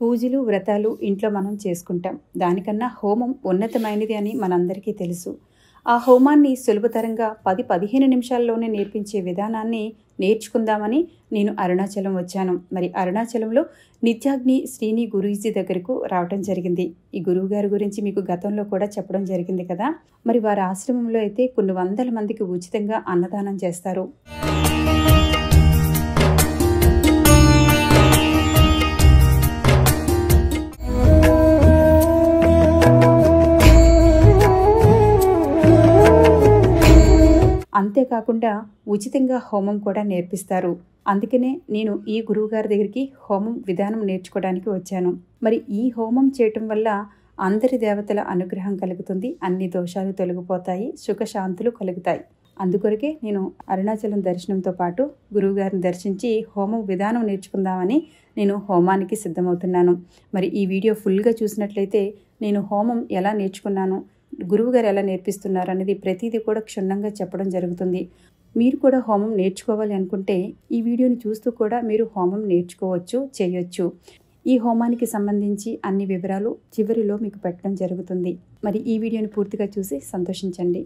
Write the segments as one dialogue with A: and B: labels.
A: పూజలు, వ్రతాలు ఇంట్లో మనం చేసుకుంటాం. దానికన్నా హోమం ఉన్నతమైనది అని మనందరికీ తెలుసు. ఆ హోమాన్ని సులభతరంగా 10-15 నిమిషాల్లోనే నేర్పించే విధానాన్ని నేర్చుకుందామని నేను అరుణాచలం వచ్చాను. మరి అరుణాచలంలో నిత్యాగ్ని శ్రీని గురూజీ దగ్గరకు రావటం జరిగింది. ఈ గురువుగారి గురించి మీకు గతంలో కూడా చెప్పడం జరిగింది కదా. మరి వారి ఆశ్రమంలో అయితే కొన్ని వందల మందికి ఉచితంగా అన్నదానం చేస్తారు. అంతేకాకుండా ఉచితంగా హోమం కూడా నేర్పిస్తారు. అందుకనే నేను ఈ గురువుగారి దగ్గరికి హోమం విధానం నేర్చుకోవడానికి వచ్చాను. మరి ఈ హోమం చేయటం వల్ల అందరి దేవతల అనుగ్రహం కలుగుతుంది, అన్ని దోషాలు తొలగిపోతాయి, సుఖశాంతులు కలుగుతాయి. అందుకొరకే నేను అరుణాచలం దర్శనంతో పాటు గురువుగారిని దర్శించి హోమం విధానం నేర్చుకుందామని నేను హోమానికి సిద్ధమవుతున్నాను. మరి ఈ వీడియో ఫుల్గా చూసినట్లయితే నేను హోమం ఎలా నేర్చుకున్నాను, గురువుగారు ఎలా నేర్పిస్తున్నారు అనేది ప్రతిదీ కూడా క్షుణ్ణంగా చెప్పడం జరుగుతుంది. మీరు కూడా హోమం నేర్చుకోవాలి అనుకుంటే ఈ వీడియోని చూస్తూ కూడా మీరు హోమం నేర్చుకోవచ్చు, చేయొచ్చు. ఈ హోమానికి సంబంధించి అన్ని వివరాలు చివరిలో మీకు పెట్టడం జరుగుతుంది. మరి ఈ వీడియోని పూర్తిగా చూసి సంతోషించండి.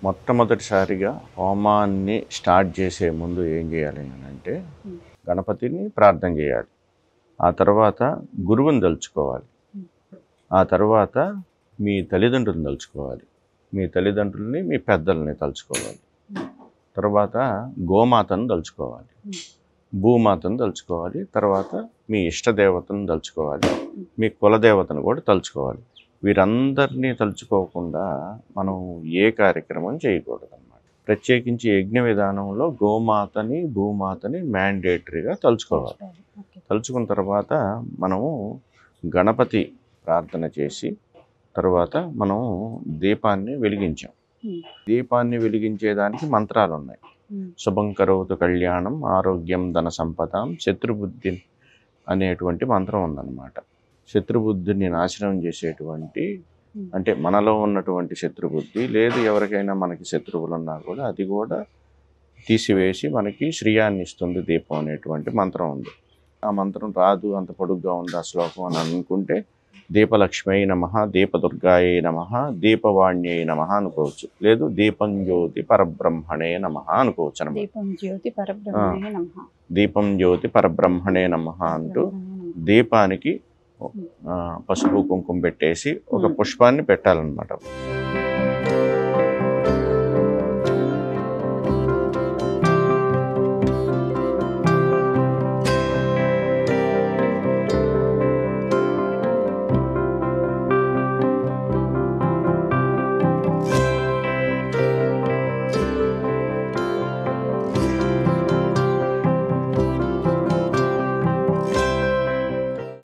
B: మొట్టమొదటిసారిగా హోమాన్ని స్టార్ట్ చేసే ముందు ఏం చేయాలి అంటే గణపతిని ప్రార్థన చేయాలి. ఆ తర్వాత గురువుని తలుచుకోవాలి. ఆ తర్వాత మీ తల్లిదండ్రులను తలుచుకోవాలి. మీ తల్లిదండ్రులని, మీ పెద్దల్ని తలుచుకోవాలి. తర్వాత గోమాతను తలుచుకోవాలి, భూమాతను తలుచుకోవాలి. తర్వాత మీ ఇష్టదేవతను తలుచుకోవాలి, మీ కులదేవతను కూడా తలుచుకోవాలి. వీరందరినీ తలుచుకోకుండా మనం ఏ కార్యక్రమం చేయకూడదు అన్నమాట. ప్రత్యేకించి యజ్ఞ విధానంలో గోమాతని, భూమాతని మ్యాండేటరీగా తలుచుకోవాలి. తలుచుకున్న తర్వాత మనము గణపతి ప్రార్థన చేసి తర్వాత మనం దీపాన్ని వెలిగించాం. దీపాన్ని వెలిగించేదానికి మంత్రాలు ఉన్నాయి. శుభం కరోతు కళ్యాణం ఆరోగ్యం ధన సంపదాం శత్రుబుద్ధి అనేటువంటి మంత్రం ఉందన్నమాట. శత్రుబుద్ధిని నాశనం చేసేటువంటి, అంటే మనలో ఉన్నటువంటి శత్రుబుద్ధి లేదు, ఎవరికైనా మనకి శత్రువులు ఉన్నా కూడా అది కూడా తీసివేసి మనకి శ్రేయాన్ని ఇస్తుంది దీపం అనేటువంటి మంత్రం ఉంది. ఆ మంత్రం రాదు, అంత పొడుగ్గా ఉంది ఆ శ్లోకం అని అనుకుంటే దీపలక్ష్మీ నమః, దీపదుర్గాయే నమః, దీపవాణ్యై నమః అనుకోవచ్చు. లేదు దీపం జ్యోతి పరబ్రహ్మణే నమః అనుకోవచ్చు అనమాట. దీపం జ్యోతి పరబ్రహ్మణే నమః అంటూ దీపానికి పసుపు కుంకుమ పెట్టేసి ఒక పుష్పాన్ని పెట్టాలన్నమాట.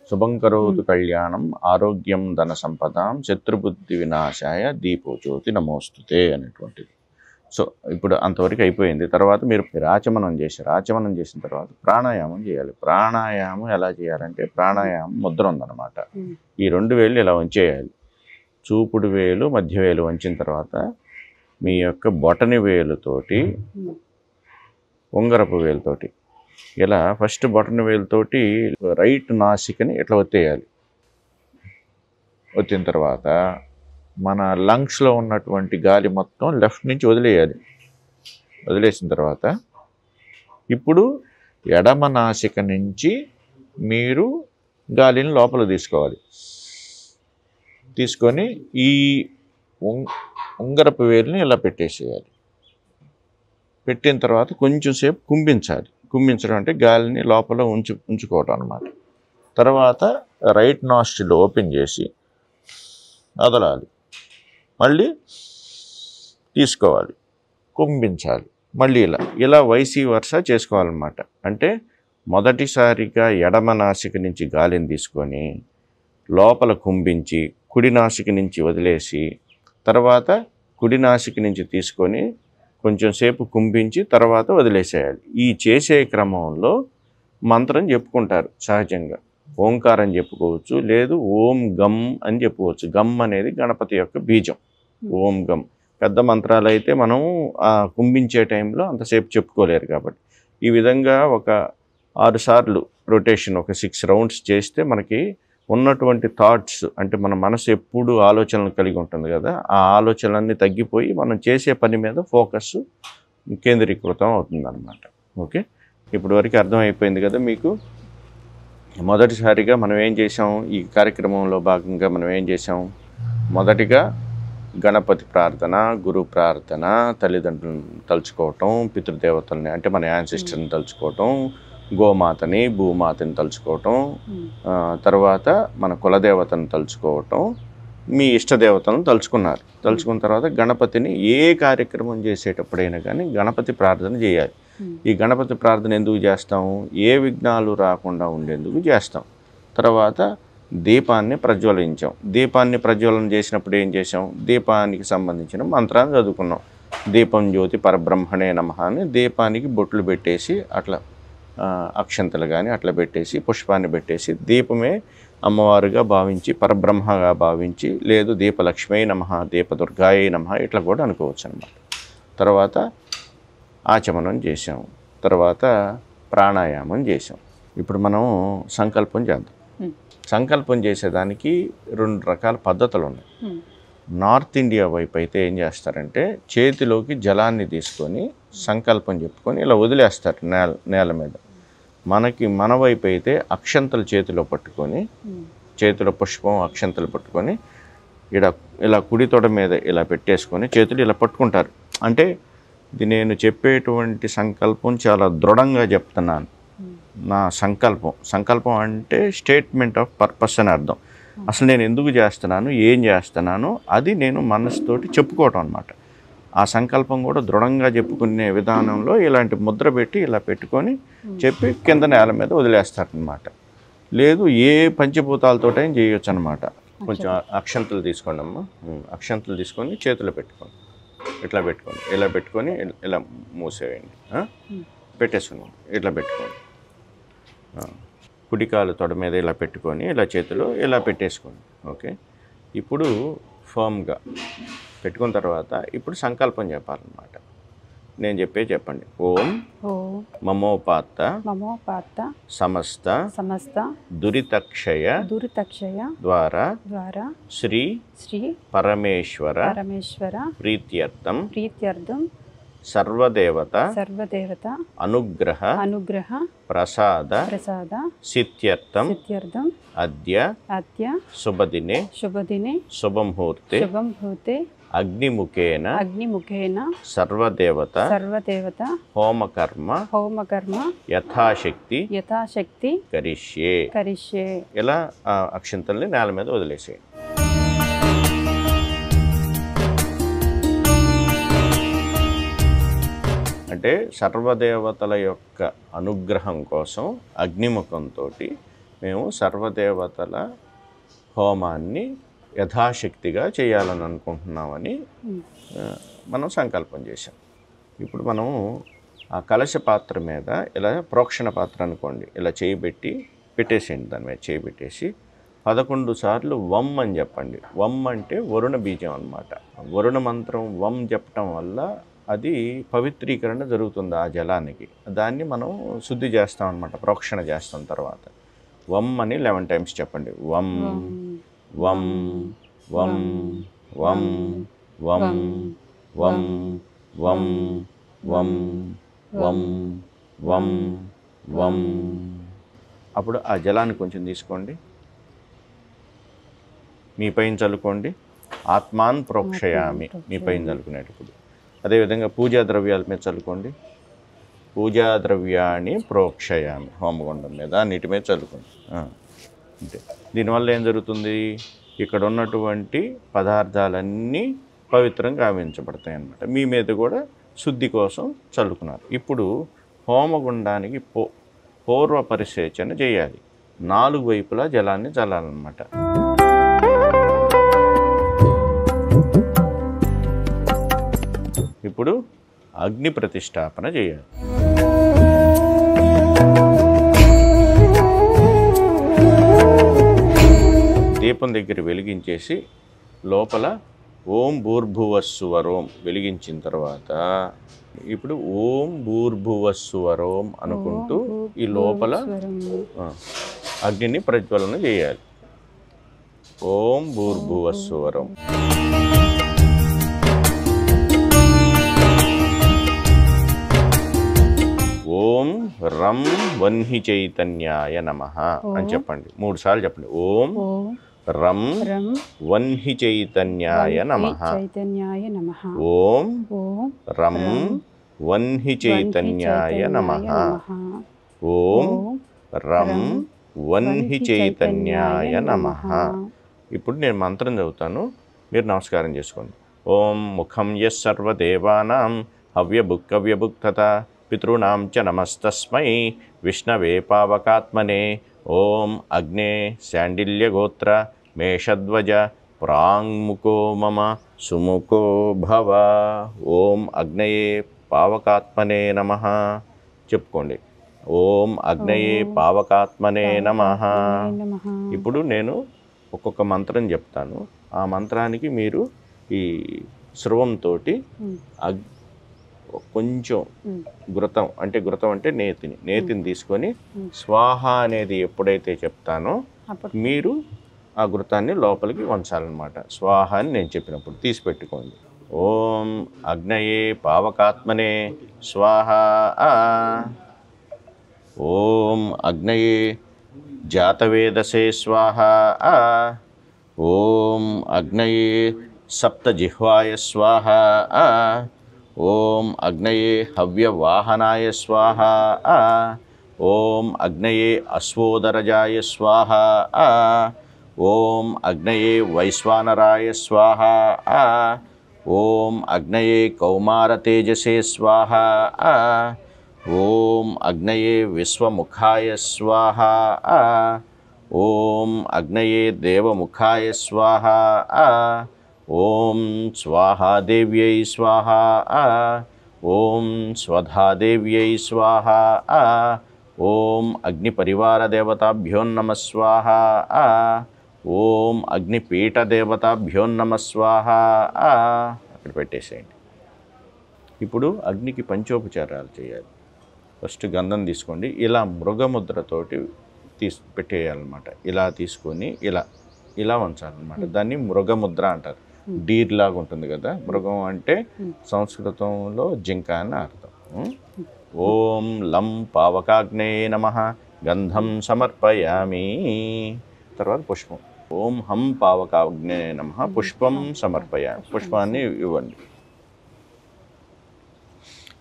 B: శుభం కరోతు కళ్యాణం ఆరోగ్యం ధన సంపదాం శత్రుబుద్ధి వినాశాయ దీపో జ్యోతి నమోస్తుతే అనేటువంటిది. సో ఇప్పుడు అంతవరకు అయిపోయింది. తర్వాత మీరు ఆచమనం చేసిన తర్వాత ప్రాణాయామం చేయాలి. ప్రాణాయామం ఎలా చేయాలంటే ప్రాణాయామం ముద్ర ఉందన్నమాట. ఈ 2 వేళ్ళు ఇలా వంచేయాలి. చూపుడు వేలు, మధ్య వేలు వంచిన తర్వాత మీ యొక్క బొటని వేలుతోటి, ఉంగరపు వేలుతోటి ఇలా ఫస్ట్ బొటన వేలుతోటి రైట్ నాసికని ఇట్లా ఒత్తేయాలి. ఒత్తిన తర్వాత మన లంగ్స్లో ఉన్నటువంటి గాలి మొత్తం లెఫ్ట్ నుంచి వదిలేయాలి. వదిలేసిన తర్వాత ఇప్పుడు ఎడమ నాసిక నుంచి మీరు గాలిని లోపల తీసుకోవాలి. తీసుకొని ఈ ఉంగరపు వేలుని ఇలా పెట్టేసేయాలి. పెట్టిన తర్వాత కొంచెం సేపు కుంభించాలి. కుంభించడం అంటే గాలిని లోపల ఉంచుకోవటం అన్నమాట. తర్వాత రైట్ నాస్ట్రిల్ ఓపెన్ చేసి వదలాలి. మళ్ళీ తీసుకోవాలి, కుంభించాలి. మళ్ళీ ఇలా వైసీ వరుస చేసుకోవాలన్నమాట. అంటే మొదటిసారిగా ఎడమ నాసిక నుంచి గాలిని తీసుకొని లోపల కుంభించి కుడి నాసిక నుంచి వదిలేసి తర్వాత కుడి నాసిక నుంచి తీసుకొని కొంచెం సేపు కుంభించి తర్వాత వదిలేసేయాలి. ఈ చేసే క్రమంలో మంత్రం చెప్పుకుంటారు. సహజంగా ఓంకారం చెప్పుకోవచ్చు, లేదు ఓం గమ్ అని చెప్పుకోవచ్చు. గమ్ అనేది గణపతి యొక్క బీజం. ఓం గమ్ పెద్ద మంత్రాలు అయితే మనం కుంభించే టైంలో అంతసేపు చెప్పుకోలేరు కాబట్టి ఈ విధంగా ఒక 6 సార్లు రొటేషన్, ఒక 6 రౌండ్స్ చేస్తే మనకి ఉన్నటువంటి థాట్స్, అంటే మన మనసు ఎప్పుడు ఆలోచనలు కలిగి ఉంటుంది కదా, ఆ ఆలోచనలన్నీ తగ్గిపోయి మనం చేసే పని మీద ఫోకస్ కేంద్రీకృతం అవుతుందన్నమాట. ఓకే, ఇప్పుడు వరకు అర్థమైపోయింది కదా మీకు. మొదటిసారిగా మనం ఏం చేసాం, ఈ కార్యక్రమంలో భాగంగా మనం ఏం చేసాం, మొదటిగా గణపతి ప్రార్థన, గురు ప్రార్థన, తల్లిదండ్రులను తలుచుకోవటం, పితృదేవతల్ని అంటే మన యాన్సిస్టర్ని తలుచుకోవటం, గోమాతని భూమాతని తలుచుకోవటం, తర్వాత మన కులదేవతను తలుచుకోవటం, మీ ఇష్టదేవతలను తలుచుకున్నారు. తలుచుకున్న తర్వాత గణపతిని ఏ కార్యక్రమం చేసేటప్పుడైనా కానీ గణపతి ప్రార్థన చేయాలి. ఈ గణపతి ప్రార్థన ఎందుకు చేస్తాం, ఏ విఘ్నాలు రాకుండా ఉండేందుకు చేస్తాం. తర్వాత దీపాన్ని ప్రజ్వలించాం. దీపాన్ని ప్రజ్వలన చేసినప్పుడు ఏం చేసాం, దీపానికి సంబంధించిన మంత్రాన్ని చదువుకున్నాం. దీపం జ్యోతి పరబ్రహ్మణే నమః అని దీపానికి బొట్లు పెట్టేసి అట్లా అక్షంతలు కానీ అట్లా పెట్టేసి పుష్పాన్ని పెట్టేసి దీపమే అమ్మవారుగా భావించి పరబ్రహ్మగా భావించి, లేదు దీపలక్ష్మీ నమః, దీపదుర్గాయ నమః ఇట్లా కూడా అనుకోవచ్చు అన్నమాట. తర్వాత ఆచమనం చేసాం, తర్వాత ప్రాణాయామం చేసాం. ఇప్పుడు మనం సంకల్పం చేద్దాం. సంకల్పం చేసేదానికి 2 రకాల పద్ధతులు ఉన్నాయి. నార్త్ ఇండియా వైపు అయితే ఏం చేస్తారంటే చేతిలోకి జలాన్ని తీసుకొని సంకల్పం చెప్పుకొని ఇలా వదిలేస్తారు నేల మీద. మన వైపు అయితే అక్షంతలు చేతిలో పట్టుకొని, చేతిలో పుష్పం అక్షంతలు పట్టుకొని ఇలా కుడి తొడ మీద ఇలా పెట్టేసుకొని చేతులు ఇలా పట్టుకుంటారు. అంటే ఇది నేను చెప్పేటువంటి సంకల్పం చాలా దృఢంగా చెప్తున్నాను. నా సంకల్పం అంటే స్టేట్మెంట్ ఆఫ్ పర్పస్ అని అర్థం. అసలు నేను ఎందుకు చేస్తున్నాను, ఏం చేస్తున్నాను అది నేను మనసుతోటి చెప్పుకోవటం అనమాట. ఆ సంకల్పం కూడా దృఢంగా చెప్పుకునే విధానంలో ఇలాంటి ముద్ర పెట్టి ఇలా పెట్టుకొని చెప్పి కింద నేల మీద వదిలేస్తారనమాట. లేదు ఏ పంచభూతాలతోటైనా చేయొచ్చు అనమాట. కొంచెం అక్షంతలు తీసుకోండి అమ్మ. అక్షంతలు తీసుకొని చేతిలో పెట్టుకోండి, ఇట్లా పెట్టుకోండి, ఇలా పెట్టుకొని ఇలా మూసేయండి, పెట్టేసుకున్నాం. ఇట్లా పెట్టుకోండి, కుడికాలు తొడ మీద ఇలా పెట్టుకొని ఇలా చేతిలో ఇలా పెట్టేసుకోండి. ఓకే, ఇప్పుడు ఫర్మ్గా పెట్టుకున్న తర్వాత ఇప్పుడు సంకల్పం చెప్పాలన్నమాట. నేను చెప్పండి. ఓం మమోపాత్త సమస్త దురితక్షయ ద్వారా శ్రీ పరమేశ్వర ప్రీత్యర్థం సర్వదేవత అనుగ్రహ ప్రసాద సిద్ధ్యర్థం అద్య శుభదినే శుభముహూర్తే అగ్నిముఖేన సర్వదేవత హోమకర్మ యథాశక్తి కరిష్యే. ఇలా అక్షంతల్ని నేల మీద వదిలేసేయండి. అంటే సర్వదేవతల యొక్క అనుగ్రహం కోసం అగ్నిముఖంతో మేము సర్వదేవతల హోమాన్ని యథాశక్తిగా చేయాలని అనుకుంటున్నామని మనం సంకల్పం చేశాం. ఇప్పుడు మనం ఆ కలశ పాత్ర మీద ఇలా ప్రోక్షణ పాత్ర అనుకోండి, ఇలా పెట్టేసేయండి. దాని మీద చేయి పెట్టేసి 11 సార్లు వం అని చెప్పండి. వం అంటే వరుణ బీజం అన్నమాట. వరుణ మంత్రం వం చెప్పటం వల్ల అది పవిత్రీకరణ జరుగుతుంది ఆ జలానికి. దాన్ని మనం శుద్ధి చేస్తాం అన్నమాట, ప్రోక్షణ చేస్తాం. తర్వాత వం అని 11 టైమ్స్ చెప్పండి. వం వం వం వం వం వం వం వం వం వం వం. అప్పుడు ఆ జలాన్ని కొంచెం తీసుకోండి, మీ పైన చల్లుకోండి. ఆత్మాన్ ప్రోక్షయామి, మీ పైన చల్లుకునేటప్పుడు. అదేవిధంగా పూజా ద్రవ్యాల మీద చల్లుకోండి. పూజా ద్రవ్యాన్ని ప్రోక్షయామి, హోమగుండం మీద నీటి మీద చల్లుకోండి. అంటే దీనివల్ల ఏం జరుగుతుంది, ఇక్కడ ఉన్నటువంటి పదార్థాలన్నీ పవిత్రంగా గావించబడతాయి అన్నమాట. మీ మీద కూడా శుద్ధి కోసం చల్లుకున్నారు. ఇప్పుడు హోమగుండానికి పూర్వ పరిసేచన చేయాలి. 4 వైపులా జలాన్ని చల్లాలన్నమాట. ఇప్పుడు అగ్ని ప్రతిష్టాపన చేయాలి. దీపం దగ్గర వెలిగించేసి లోపల ఓం భూర్భువస్సువరోం వెలిగించిన తర్వాత ఇప్పుడు ఓం భూర్భువస్సువరోం అనుకుంటూ ఈ లోపల అగ్నిని ప్రజ్వలన చేయాలి. ఓం భూర్భువస్సువరోం. ఓం రం వన్హి చైతన్యాయ నమః అని చెప్పండి. 3 సార్లు చెప్పండి. ఓం రం వన్హి చైతన్యాయ నమః. ఓం రం వన్హి చైతన్యాయ నమః. ఓం రం వన్హి చైతన్యాయ నమః. ఇప్పుడు నేను మంత్రం చదువుతాను, మీరు నమస్కారం చేసుకోండి. ఓం ముఖం యస్ సర్వదేవానాం హవ్యభుక్కవ్యభుక్తత పితॄణాం చ నమస్తస్మై విష్ణవే పావకాత్మనే. ఓం అగ్నే శాండిల్యగోత్ర మేషధ్వజ ప్రాంగ్ముఖో మమ సుముఖో భవ. ఓం అగ్నయే పావకాత్మనే నమః. చెప్పుకోండి. ఓం అగ్నయే పావకాత్మనే నమః. ఇప్పుడు నేను ఒక్కొక్క మంత్రం చెప్తాను. ఆ మంత్రానికి మీరు ఈ స్రవంతో కొంచెం ఘృతం అంటే నేతిని తీసుకొని స్వాహ అనేది ఎప్పుడైతే చెప్తానో మీరు ఆ ఘృతాన్ని లోపలికి వంచాలన్నమాట. స్వాహ అని నేను చెప్పినప్పుడు తీసి పెట్టుకోండి. ఓం అగ్నయే పావకాత్మనే స్వాహ. ఓం అగ్నయే జాతవేదసే స్వాహ. ఓం అగ్నయే సప్తజిహ్వాయ స్వాహ. ఓం అగ్నయే హవ్యవాహనాయ స్వాహ. ఓం అగ్నయే అశ్వోదరజాయ స్వాహ. ఓం అగ్నయే వైశ్వానరాయ స్వాహ. ఓం అగ్నయే కౌమారతేజసే స్వాహ. ఓం అగ్నయే విశ్వముఖాయ స్వాహ. ఓం అగ్నయే దేవముఖాయ స్వాహ. ఓం స్వాహాదేవ్యై స్వాహ. ఓం స్వధాదేవ్యై స్వాహ. ఓం అగ్నిపరివారదేవతాభ్యో నమః స్వాహ. ఓం అగ్నిపీఠదేవతాభ్యో నమః స్వాహ. అక్కడ పెట్టేసేయండి. ఇప్పుడు అగ్నికి పంచోపచారాలు చేయాలి. ఫస్ట్ గంధం తీసుకోండి, ఇలా మృగముద్రతోటి పెట్టేయాలన్నమాట. ఇలా తీసుకొని ఇలా ఉంచాలన్నమాట. దాన్ని మృగముద్ర అంటారు. డీర్ లాగా ఉంటుంది కదా. మృగం అంటే సంస్కృతంలో జింక అని అర్థం. ఓం లం పావకాగ్నే నమః గంధం సమర్పయామి. తర్వాత పుష్పం. ఓం హం పావకాగ్నే నమః పుష్పం సమర్పయామి. పుష్పాన్ని ఇవ్వండి.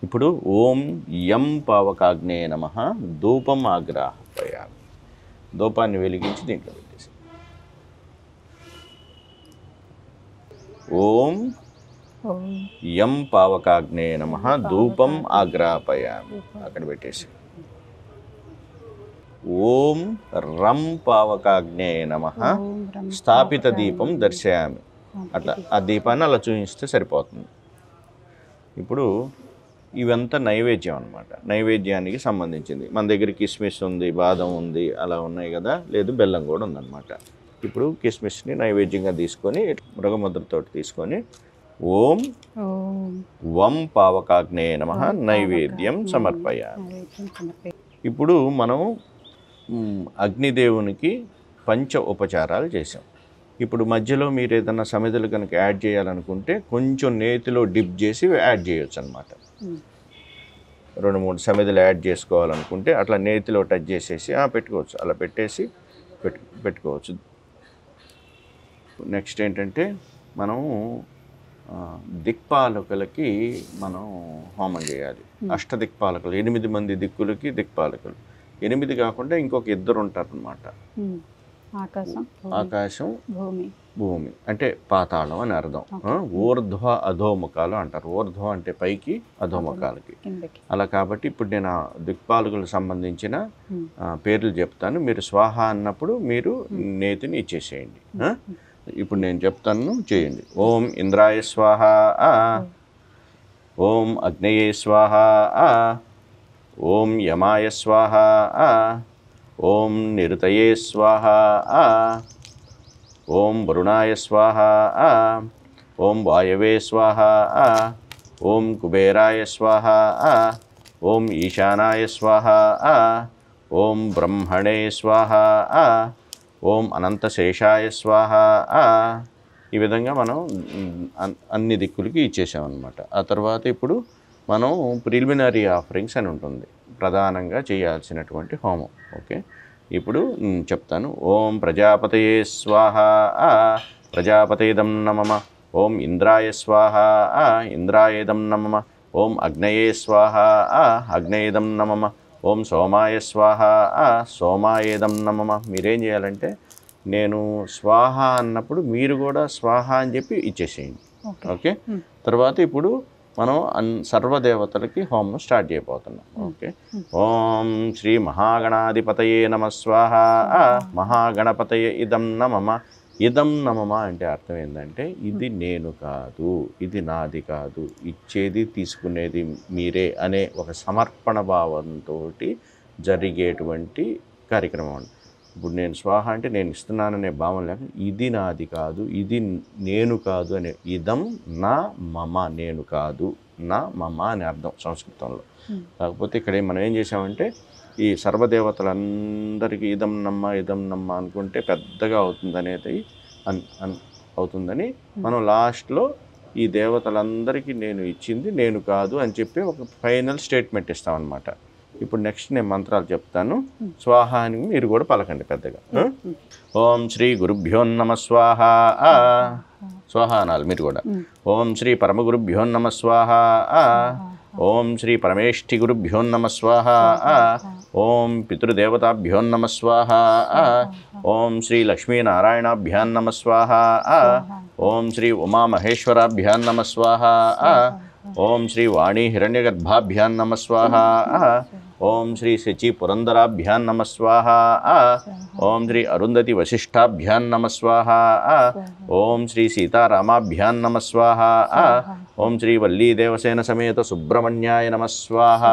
B: ఇప్పుడు ఓం యం పావకాగ్నే నమః ధూపం ఆగ్రాహయామి. ధూపాన్ని వెలిగించి దీంట్లో పెట్టేసి ఓం యం పావకాగ్నే నమః ధూపం ఆగ్రాహయామి. అక్కడ పెట్టేసి ఓం రం పావకాగ్నే నమః స్థాపిత దీపం దర్శయామి. అట్లా ఆ దీపాన్ని అలా చూపిస్తే సరిపోతుంది. ఇప్పుడు ఇవంతా నైవేద్యం అనమాట. నైవేద్యానికి సంబంధించింది. మన దగ్గర కిస్మిస్ ఉంది, బాదం ఉంది, అలా ఉన్నాయి కదా. లేదు బెల్లం కూడా ఉందన్నమాట. ఇప్పుడు కిస్మిస్ని నైవేద్యంగా తీసుకొని మృగముద్రతో తీసుకొని ఓం వం పావకాగ్నే నమః నైవేద్యం సమర్పయామి. ఇప్పుడు మనం అగ్నిదేవునికి పంచ ఉపచారాలు చేసాం. ఇప్పుడు మధ్యలో మీరు ఏదైనా సమిధులు కనుక యాడ్ చేయాలనుకుంటే కొంచెం నేతిలో డిప్ చేసి యాడ్ చేయొచ్చు అనమాట. 2-3 సమిధులు యాడ్ చేసుకోవాలనుకుంటే అట్లా నేతిలో టచ్ చేసేసి పెట్టుకోవచ్చు. అలా పెట్టేసి పెట్టుకోవచ్చు. నెక్స్ట్ ఏంటంటే మనం దిక్పాలకులకి మనం హోమం చేయాలి. అష్టదిక్పాలకులు 8 మంది దిక్కులకి దిక్పాలకులు. 8 కాకుండా ఇంకొక 2 ఉంటారనమాట. ఆకాశం భూమి అంటే పాతాళం అని అర్థం. ఊర్ధ్వ అధోముఖాలు అంటారు. ఊర్ధ్వ అంటే పైకి, అధోముఖాలకి. అలా కాబట్టి ఇప్పుడు నేను దిక్పాలకులకు సంబంధించిన పేర్లు చెప్తాను. మీరు స్వాహ అన్నప్పుడు మీరు నేతిని ఇచ్చేసేయండి. ఇప్పుడు నేను చెప్తాను, చేయండి. ఓం ఇంద్రాయ స్వాహ. ఓం అగ్నయే స్వాహ ఓం యమాయ స్వాహ ఓం నిరుతయే స్వాహ ఓం వరుణాయ స్వాహ ఓం వాయవే స్వాహ ఓం కుబేరాయ స్వాహ ఓం ఈశానాయ స్వాహ ఓం బ్రహ్మణే స్వాహ ఓం అనంతశేషాయ స్వాహ. ఈ విధంగా మనం అన్ని దిక్కులకి ఇచ్చేసామన్నమాట. ఆ తర్వాత ఇప్పుడు మనం ప్రిలిమినరీ ఆఫరింగ్స్ అని ఉంటుంది, ప్రధానంగా చేయాల్సినటువంటి హోమం. ఓకే, ఇప్పుడు చెప్తాను. ఓం ప్రజాపతయే స్వాహ ప్రజాపతేదం నమః. ఓం ఇంద్రాయ స్వాహ ఇంద్రాయేదం నమః. ఓం అగ్నయే స్వాహ అగ్నయేదం నమః. ఓం సోమాయ స్వాహ సోమాయేదం నమః. మీరేం చేయాలంటే నేను స్వాహ అన్నప్పుడు మీరు కూడా స్వాహ అని చెప్పి ఇచ్చేసేయండి. ఓకే, తర్వాత ఇప్పుడు మనం సర్వదేవతలకి హోమం స్టార్ట్ చేయబోతున్నాం. ఓకే, ఓం శ్రీ మహాగణాధిపతయే నమః స్వాహ మహాగణపతయే ఇదం నమః. ఇదం నమః అంటే అర్థం ఏంటంటే ఇది నేను కాదు, ఇది నాది కాదు, ఇచ్చేది తీసుకునేది మీరే అనే ఒక సమర్పణ భావంతో జరిగేటువంటి కార్యక్రమం అండి. ఇప్పుడు నేను స్వాహ అంటే నేను ఇస్తున్నాననే భావం లేక ఇది నాది కాదు, ఇది నేను కాదు అనే ఇదం నా మమ, నేను కాదు నా మమ అని అర్థం సంస్కృతంలో. కాకపోతే ఇక్కడ మనం ఏం చేసామంటే ఈ సర్వదేవతలందరికీ ఇదం నమ్మ అనుకుంటే పెద్దగా అవుతుంది అనేది అవుతుందని మనం లాస్ట్లో ఈ దేవతలందరికీ నేను ఇచ్చింది నేను కాదు అని చెప్పి ఒక ఫైనల్ స్టేట్మెంట్ ఇస్తామన్నమాట. ఇప్పుడు నెక్స్ట్ నేను మంత్రాలు చెప్తాను, స్వాహ అని మీరు కూడా పలకండి పెద్దగా. ఓం శ్రీ గురుభ్యో నమః స్వాహ. స్వాహ అనాలి మీరు కూడా. ఓం శ్రీ పరమగురుభ్యో నమః స్వాహ. ఓం శ్రీ పరమేష్ఠి గురుభ్యో నమః స్వాహ. ఓం పితృదేవతాభ్యో నమః స్వాహ. ఓం శ్రీ లక్ష్మీనారాయణాభ్యాం నమః స్వాహ. ఓం శ్రీ ఉమామహేశ్వరాభ్యాం నమః స్వాహ. ఓం శ్రీ వాణీ హిరణ్యగర్భాభ్యాం నమః స్వాహ. ఓం శ్రీ శచి పురందరాభ్యాం నమః స్వాహ. ఓం శ్రీ అరుంధతి వశిష్ఠాభ్యాం నమః స్వాహ. ఓం శ్రీ సీతారామాభ్యాం నమః స్వాహ. ఓం శ్రీ వల్లీ దేవసేన సమేత సుబ్రహ్మణ్యాయ నమః స్వాహ.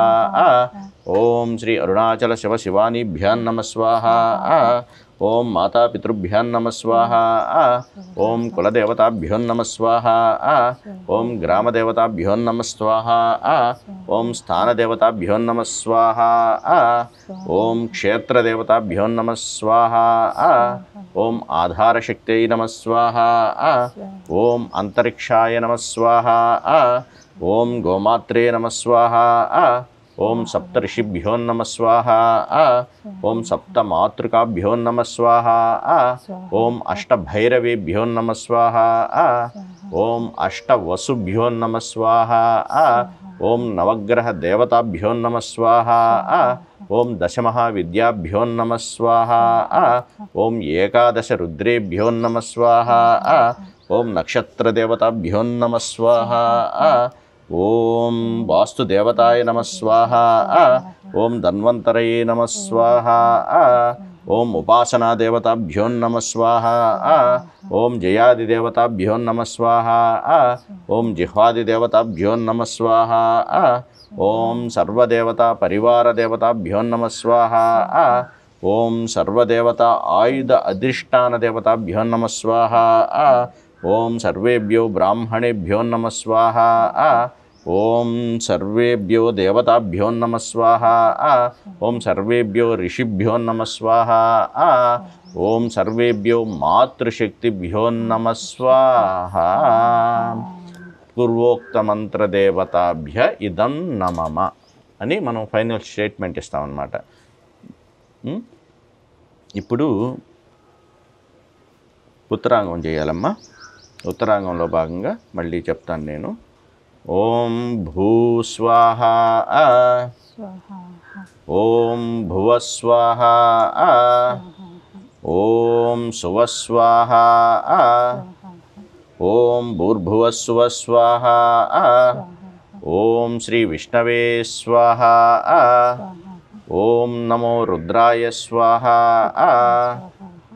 B: ఓం శ్రీ అరుణాచల శివ శివానీభ్యాం నమః స్వాహ. ఓం మాతాపితృభ్యాం నమః స్వాహ. ఓం కులదేవతాభ్యో నమః స్వాహ. ఓం గ్రామదేవతాభ్యో నమః స్వాహ. ఓం స్థానదేవతాభ్యో నమః స్వాహ. ఓం క్షేత్రదేవతాభ్యో నమః స్వాహ. ఓం ఆధారశక్త్యై నమః స్వాహ. ఓం అంతరిక్షాయ నమః స్వాహ. ఓం గోమాత్రే నమః స్వాహ. ఓం సప్తర్షిభ్యో నమః స్వాహ. ఓం సప్తమాతృకాభ్యో నమః స్వాహ. ఓం అష్టభైరవేభ్యో నమః స్వాహ. ఓం అష్టవసుభ్యో నమః స్వాహ. ఓం నవగ్రహ దేవతాభ్యో నమః స్వాహ. ఓం దశమహావిద్యాభ్యో నమః స్వాహ. ఓం ఏకాదశ రుద్రేభ్యో నమః స్వాహ. ఓం నక్షత్రదేవతాభ్యో నమః స్వాహ. ఓం వాస్తుదేవతాయ నమః స్వాహ. ఓం ధన్వంతరయే నమః స్వాహ. ఓం ఉపాసనాదేవతాభ్యో నమః స్వాహ. ఓం జయాదిదేవతాభ్యో నమః స్వాహ. ఓం జిహ్వాదిదేవతాభ్యో నమః స్వాహ. ఓం సర్వదేవతా పరివారదేవతాభ్యో నమః స్వాహ. ఓం సర్వదేవతా ఆయుధ అధిష్టానదేవతాభ్యో నమః స్వాహ. ఓం సర్వేభ్యో బ్రాహ్మణేభ్యో నమః స్వాహ. ఓం సర్వేభ్యో దేవతాభ్యో నమః స్వాహ. ఓం సర్వేభ్యో ఋషిభ్యో నమః స్వాహ. ఓం సర్వేభ్యో మాతృశక్తిభ్యో నమః స్వాహ. పూర్వోక్తమంత్రదేవతాభ్య ఇదం నమః అని మనం ఫైనల్ స్టేట్మెంట్ ఇస్తామన్నమాట. ఇప్పుడు ఉత్తరాంగం చేయాలమ్మా. ఉత్తరాంగంలో భాగంగా మళ్ళీ చెప్తాను నేను. ఓం భూస్వాహ. ఓం భువస్వాహ. ఓం సువస్వాహ. ఓం భూర్భువస్సువస్వాహ. ఓం శ్రీ విష్ణవే స్వాహ. ఓం నమో రుద్రాయ స్వాహ.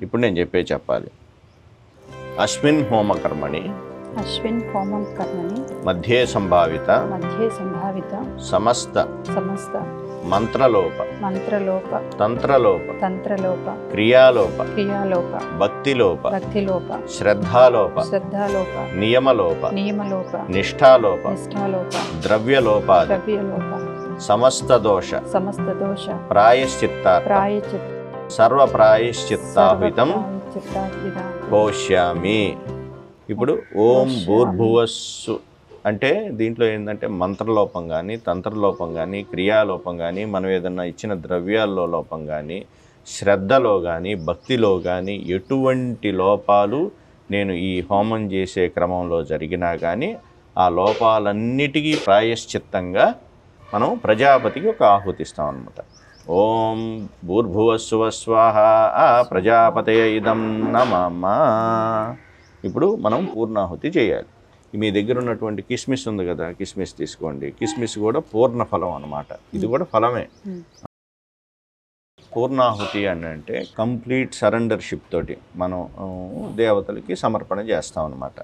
B: ఇప్పుడు నేను చెప్పాలి. అస్మిన్ హోమకర్మణి
A: అశ్విన్ హోమం కర్మని
B: మధ్యే సంభావిత సమస్త మంత్రలోప తంత్రలోప క్రియాలోప భక్తిలోప శ్రద్ధాలోప నియమలోప నిష్ఠాలోప ద్రవ్యలోప సమస్త దోష ప్రాయశ్చిత్తార్థ సర్వ ప్రాయశ్చిత్తాహితం పోష్యామి. ఇప్పుడు ఓం భూర్భువస్సు అంటే దీంట్లో ఏంటంటే మంత్రలోపం కానీ తంత్రలోపం కానీ క్రియాలోపం కానీ మనం ఏదన్నా ఇచ్చిన ద్రవ్యాల్లో లోపం కానీ శ్రద్ధలో కానీ భక్తిలో కానీ ఎటువంటి లోపాలు నేను ఈ హోమం చేసే క్రమంలో జరిగినా కానీ ఆ లోపాలన్నిటికీ ప్రాయశ్చిత్తంగా మనం ప్రజాపతికి ఒక ఆహుతిస్తాం అన్నమాట. ఓం భూర్భువస్సువ స్వాహ ప్రజాపతయ ఇదం నమః. ఇప్పుడు మనం పూర్ణాహుతి చేయాలి. మీ దగ్గర ఉన్నటువంటి కిస్మిస్ ఉంది కదా, కిస్మిస్ తీసుకోండి. కిస్మిస్ కూడా పూర్ణ ఫలం అన్నమాట. ఇది కూడా ఫలమే. పూర్ణాహుతి అని అంటే కంప్లీట్ సరెండర్షిప్ తోటి మనం దేవతలకి సమర్పణ చేస్తాం అన్నమాట.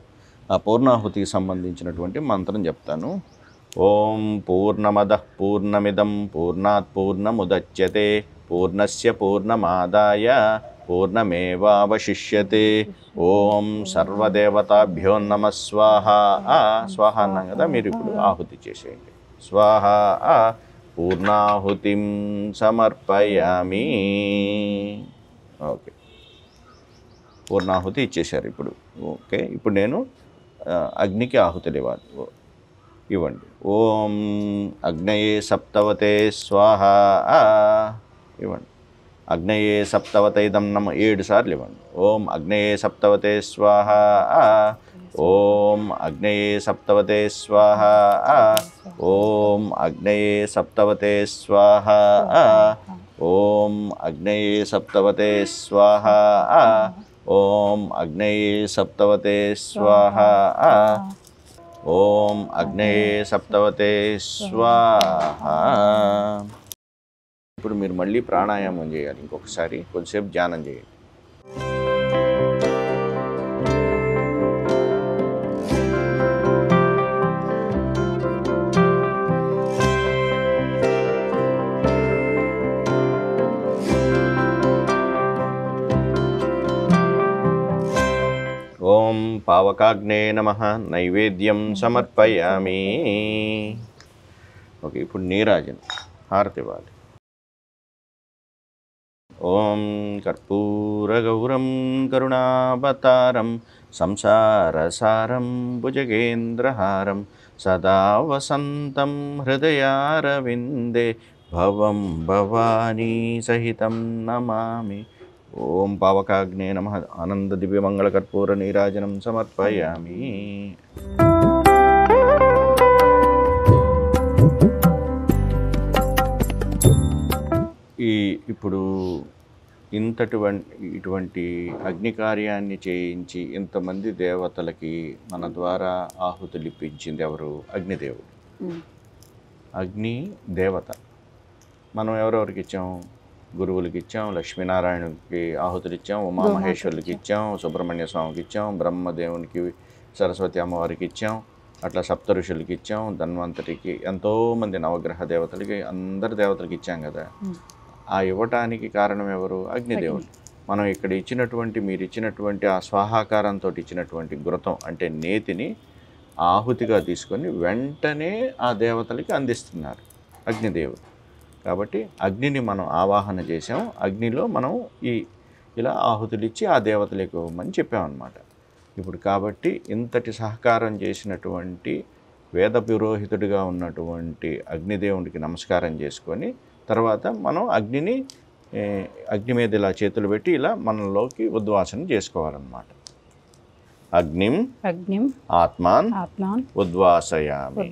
B: ఆ పూర్ణాహుతికి సంబంధించినటువంటి మంత్రం చెప్తాను. ఓం పూర్ణమదః పూర్ణమిదం పూర్ణాత్ పూర్ణముదచ్యతే పూర్ణస్య పూర్ణమాదాయ పూర్ణమేవావశిష్యతే. ఓం సర్వదేవతాభ్యో నమః స్వాహ. స్వాహ అన్నాం కదా, మీరు ఇప్పుడు ఆహుతి చేసేయండి. స్వాహ పూర్ణాహుతిం సమర్పయామి. ఓకే, పూర్ణాహుతి ఇచ్చేశారు ఇప్పుడు. ఓకే, ఇప్పుడు నేను అగ్నికి ఆహుతులు ఇవ్వండి. ఓం అగ్నయే సప్తవతే స్వాహ ఇవ్వండి. అగ్నయే సప్తవతైదం నమ 7 సార్లు ఇవ్వండి. ఓం అగ్నయే సప్తవతే స్వాహ. ఓం అగ్నయే సప్తవతే స్వాహ. ఓం అగ్నయే సప్తవతే స్వాహ. ఓం అగ్నయే సప్తవతే స్వాహ. ఓం అగ్నయే సప్తవతే స్వాహ. ఓం అగ్నయే సప్తవతే స్వాహ. ఇప్పుడు మీరు మళ్ళీ ప్రాణాయామం చేయాలి. ఇంకొకసారి కొద్దిసేపు ధ్యానం చేయండి. ఓం పావకాగ్నే నమః నైవేద్యం సమర్పయామి. ఓకే, ఇప్పుడు నీరాజనం హారతి ఇవ్వాలి. ఓం కర్పూరగౌరం కరుణావతారం సంసారసారం భుజగేంద్రహారం సదా వసంతం హృదయారవిందే భవం భవానీ సహితం నమామి. ఓం పావకాగ్నే నమః ఆనంద దివ్యమంగళకర్పూర నీరాజనం సమర్పయామి. ఇప్పుడు ఇటువంటి అగ్ని కార్యాన్ని చేయించి ఇంతమంది దేవతలకి మన ద్వారా ఆహుతులు ఇప్పించింది ఎవరు? అగ్నిదేవుడు. అగ్ని దేవత. మనం ఎవరెవరికి ఇచ్చాం? గురువులకి ఇచ్చాం, లక్ష్మీనారాయణకి ఆహుతులు ఇచ్చాం, ఉమామహేశ్వరులకి ఇచ్చాం, సుబ్రహ్మణ్య స్వామికి ఇచ్చాం, బ్రహ్మదేవునికి సరస్వతి అమ్మవారికి ఇచ్చాం, అట్లా సప్త ఋషులకి ఇచ్చాం, ధన్వంతరికి, ఎంతోమంది నవగ్రహ దేవతలకి, అందరి దేవతలకి ఇచ్చాం కదా. ఆ ఇవ్వటానికి కారణం ఎవరు? అగ్నిదేవుడు. మనం ఇక్కడ ఇచ్చినటువంటి, మీరు ఇచ్చినటువంటి ఆ స్వాహాకారంతో ఇచ్చినటువంటి ఘృతం అంటే నేతిని ఆహుతిగా తీసుకొని వెంటనే ఆ దేవతలకి అందిస్తున్నారు అగ్నిదేవుడు. కాబట్టి అగ్నిని మనం ఆవాహన చేసాం. అగ్నిలో మనం ఇలా ఆహుతులు ఇచ్చి ఆ దేవతలకు ఇవ్వమని చెప్పామన్నమాట. ఇప్పుడు కాబట్టి ఇంతటి సహకారం చేసినటువంటి వేద పురోహితుడిగా ఉన్నటువంటి అగ్నిదేవుడికి నమస్కారం చేసుకొని తర్వాత మనం అగ్ని మీద ఇలా చేతులు పెట్టి ఇలా మనలోకి ఉద్వాసన చేసుకోవాలన్నమాట. అగ్నిం ఆత్మాన్ ఉద్వాసయామి.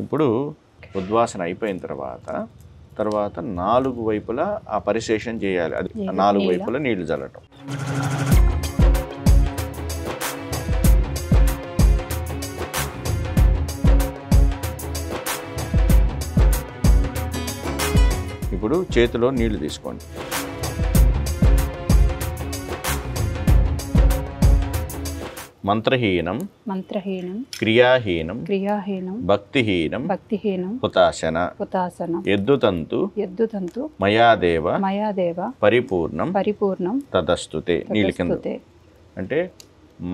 B: ఇప్పుడు ఉద్వాసన అయిపోయిన తర్వాత 4 వైపులా ఆ పరిశేషం చేయాలి. అది 4 వైపులా నీళ్లు చల్లటం. ఇప్పుడు చేతిలో నీళ్లు తీసుకోండి. మంత్రహీనం
A: మంత్రహీనం
B: క్రియాహీనం
A: క్రియాహీనం
B: భక్తిహీనం
A: భక్తిహీనం
B: హుతాశన
A: హుతాసనం
B: యద్దుతంతు
A: యద్దుతంతు
B: మయాదేవ
A: మయాదేవ
B: పరిపూర్ణం
A: పరిపూర్ణం
B: తదస్తుతే నీళ్ళ కింద.
A: తదస్తుతే.
B: అంటే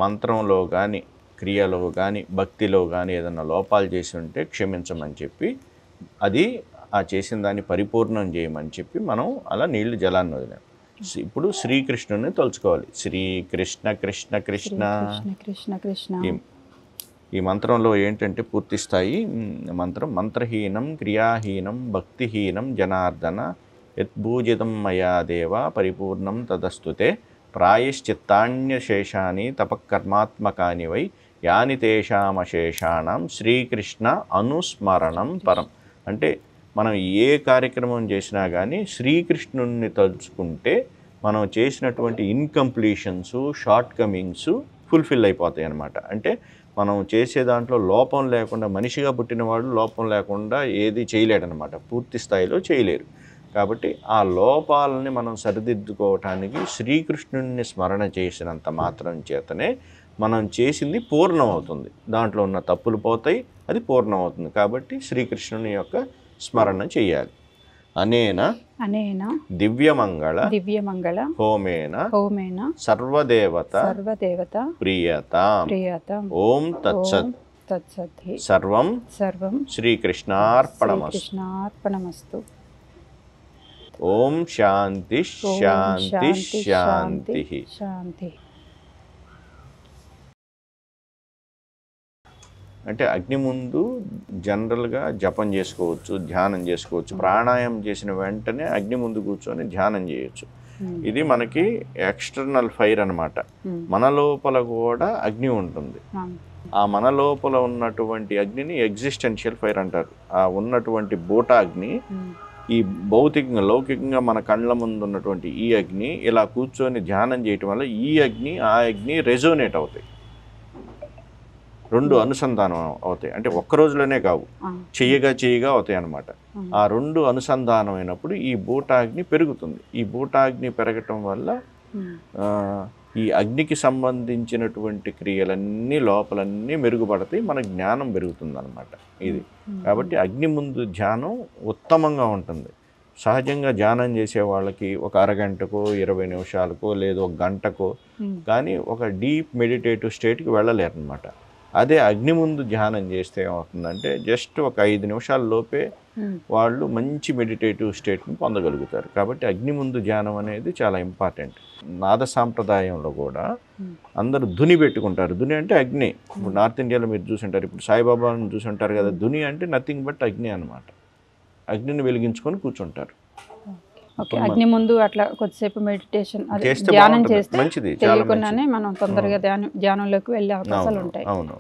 B: మంత్రంలో కానీ క్రియలో కానీ భక్తిలో కానీ ఏదైనా లోపాలు చేసి ఉంటే క్షమించమని చెప్పి అది ఆ చేసిన దాన్ని పరిపూర్ణం చేయమని చెప్పి మనం అలా నీళ్లు జలాన్ని వదిలాం. ఇప్పుడు శ్రీకృష్ణుని తలుచుకోవాలి. శ్రీకృష్ణ కృష్ణ కృష్ణ.
A: కృష్ణ కృష్ణ కృష్ణ.
B: ఈ మంత్రంలో ఏంటంటే పూర్తి స్థాయి మంత్రం మంత్రహీనం క్రియాహీనం భక్తిహీనం జనార్దన యద్భూజితం మయా దేవ పరిపూర్ణం తదస్తుతే ప్రాయశ్చిత్తాన్యశేషాని తపకర్మాత్మకాని వై యాని తేషామశేషాణం శ్రీకృష్ణ అనుస్మరణం పరం. అంటే మనం ఏ కార్యక్రమం చేసినా కానీ శ్రీకృష్ణుని తలుచుకుంటే మనం చేసినటువంటి ఇన్కంప్లీషన్స్ షార్ట్ కమింగ్స్ ఫుల్ఫిల్ అయిపోతాయి అన్నమాట. అంటే మనం చేసే దాంట్లో లోపం లేకుండా, మనిషిగా పుట్టినవాడు లోపం లేకుండా ఏది చేయలేడనమాట, పూర్తి స్థాయిలో చేయలేరు. కాబట్టి ఆ లోపాలని మనం సరిదిద్దుకోవటానికి శ్రీకృష్ణుని స్మరణ చేసినంత మాత్రం చేతనే మనం చేసింది పూర్ణం అవుతుంది. దాంట్లో ఉన్న తప్పులు పోతాయి, అది పూర్ణం అవుతుంది. కాబట్టి శ్రీకృష్ణుని యొక్క స్మరణ చేయాలి. అనేన
A: అనేన
B: దివ్యమంగళ
A: దివ్యమంగళ
B: హోమేన
A: హోమేన
B: సర్వదేవత
A: సర్వదేవత
B: ప్రియతాం.
A: ప్రియతాం.
B: ఓం తత్సత్.
A: తత్సత్.
B: సర్వం
A: సర్వం
B: శ్రీకృష్ణార్పణమస్తు.
A: శ్రీకృష్ణార్పణమస్తు.
B: ఓం శాంతి
A: ఓం
B: శాంతి శాంతి.
A: శాంతి.
B: అంటే అగ్ని ముందు జనరల్గా జపం చేసుకోవచ్చు, ధ్యానం చేసుకోవచ్చు. ప్రాణాయామం చేసిన వెంటనే అగ్ని ముందు కూర్చొని ధ్యానం చేయొచ్చు. ఇది మనకి ఎక్స్టర్నల్ ఫైర్ అన్నమాట. మన లోపల కూడా అగ్ని ఉంటుంది. ఆ మన లోపల ఉన్నటువంటి అగ్నిని ఎగ్జిస్టెన్షియల్ ఫైర్ అంటారు. ఆ ఉన్నటువంటి బూటా అగ్ని ఈ భౌతికంగా లౌకికంగా మన కళ్ళ ముందు ఉన్నటువంటి ఈ అగ్ని ఇలా కూర్చొని ధ్యానం చేయటం వల్ల ఈ అగ్ని ఆ అగ్ని రెజోనేట్ అవుతాయి, రెండు అనుసంధానం అవుతాయి. అంటే ఒక్క రోజులోనే కావు, చెయ్యగా అవుతాయి అన్నమాట. ఆ రెండు అనుసంధానం అయినప్పుడు ఈ బూటాగ్ని పెరుగుతుంది. ఈ బూటాగ్ని పెరగటం వల్ల ఈ అగ్నికి సంబంధించినటువంటి క్రియలన్నీ లోపలన్నీ మెరుగుపడతాయి, మన జ్ఞానం పెరుగుతుంది అన్నమాట ఇది. కాబట్టి అగ్ని ముందు ధ్యానం ఉత్తమంగా ఉంటుంది. సహజంగా ధ్యానం చేసే వాళ్ళకి ఒక అరగంటకో 20 నిమిషాలకో లేదు ఒక గంటకో కానీ ఒక డీప్ మెడిటేటివ్ స్టేట్కి వెళ్ళలేరు అనమాట. అదే అగ్ని ముందు ధ్యానం చేస్తే ఏమవుతుందంటే జస్ట్ ఒక 5 నిమిషాల లోపే వాళ్ళు మంచి మెడిటేటివ్ స్టేట్ని పొందగలుగుతారు. కాబట్టి అగ్ని ముందు ధ్యానం అనేది చాలా ఇంపార్టెంట్. నాద సాంప్రదాయంలో కూడా అందరూ ధుని పెట్టుకుంటారు. ధుని అంటే అగ్ని. ఇప్పుడు నార్త్ ఇండియాలో మీరు చూసుంటారు, ఇప్పుడు సాయిబాబాను చూసుంటారు కదా. ధుని అంటే నథింగ్ బట్ అగ్ని అనమాట. అగ్నిని వెలిగించుకొని కూర్చుంటారు.
A: అగ్ని ముందు అట్లా కొద్దిసేపు మెడిటేషన్
B: చేస్తే
A: ధ్యానం చేస్తే
B: మంచిది,
A: తెలియకుండానే మనం తొందరగా ధ్యానంలోకి వెళ్ళే అవకాశాలు ఉంటాయి.
B: అవును.